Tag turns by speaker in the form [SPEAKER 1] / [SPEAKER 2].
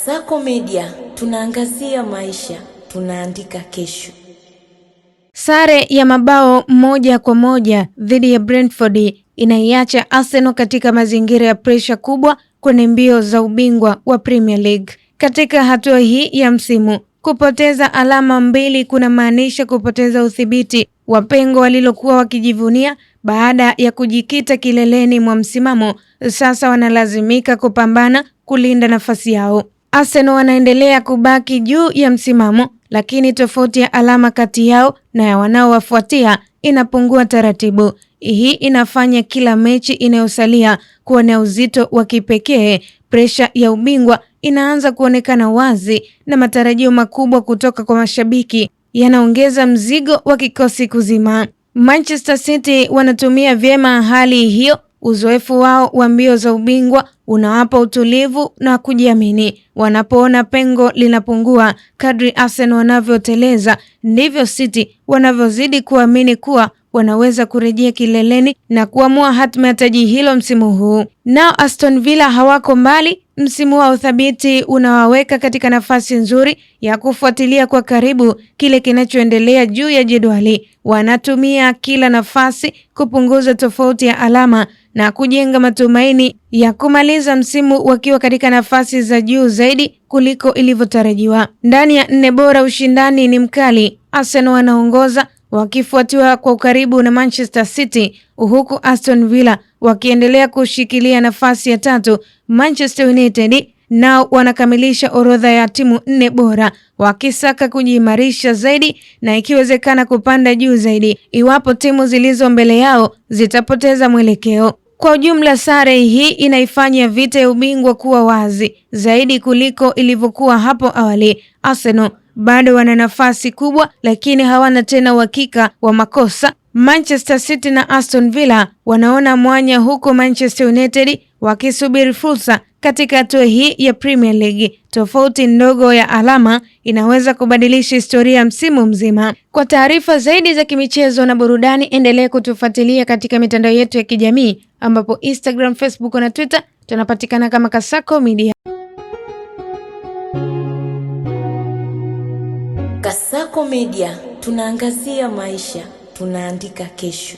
[SPEAKER 1] Kasako Media, tunaangazia maisha, tunaandika kesho.
[SPEAKER 2] Sare ya mabao 1-1 dhidi ya Brentford inaiacha Arsenal katika mazingira ya presha kubwa kwenye mbio za ubingwa wa Premier League. Katika hatua hii ya msimu, kupoteza alama 2 kuna maanisha kupoteza udhibiti wa pengo walilokuwa wakijivunia baada ya kujikita kileleni mwa msimamo. Sasa wanalazimika kupambana kulinda nafasi yao. Arsenal wanaendelea kubaki juu ya msimamo, lakini tofauti ya alama kati yao na ya wanaowafuatia inapungua taratibu. Hii inafanya kila mechi inayosalia kuwa na uzito wa kipekee. Presha ya ubingwa inaanza kuonekana wazi na matarajio makubwa kutoka kwa mashabiki yanaongeza mzigo wa kikosi kuzima. Manchester City wanatumia vyema hali hiyo. Uzoefu wao wa mbio za ubingwa unawapa utulivu na kujiamini. Wanapoona pengo linapungua kadri Arsenal wanavyoteleza, ndivyo City wanavyozidi kuamini kuwa wanaweza kurejea kileleni na kuamua hatima ya taji hilo msimu huu. Nao Aston Villa hawako mbali. Msimu wa uthabiti unawaweka katika nafasi nzuri ya kufuatilia kwa karibu kile kinachoendelea juu ya jedwali. Wanatumia kila nafasi kupunguza tofauti ya alama na kujenga matumaini ya kumaliza msimu wakiwa katika nafasi za juu zaidi kuliko ilivyotarajiwa. Ndani ya 4 bora ushindani ni mkali. Arsenal wanaongoza wakifuatiwa kwa ukaribu na Manchester City, huku Aston Villa wakiendelea kushikilia nafasi ya 3. Manchester United nao wanakamilisha orodha ya timu 4 bora wakisaka kujiimarisha zaidi na ikiwezekana kupanda juu zaidi iwapo timu zilizo mbele yao zitapoteza mwelekeo. Kwa ujumla, sare hii inaifanya vita ya ubingwa kuwa wazi zaidi kuliko ilivyokuwa hapo awali. Arsenal bado wana nafasi kubwa, lakini hawana tena uhakika wa makosa. Manchester City na Aston Villa wanaona mwanya, huko Manchester United wakisubiri fursa katika hatua hii ya Premier League. Tofauti ndogo ya alama inaweza kubadilisha historia ya msimu mzima. Kwa taarifa zaidi za kimichezo na burudani, endelea kutufuatilia katika mitandao yetu ya kijamii ambapo Instagram, Facebook na Twitter tunapatikana kama Kasako Media.
[SPEAKER 1] Kasako Media, tunaangazia maisha, tunaandika kesho.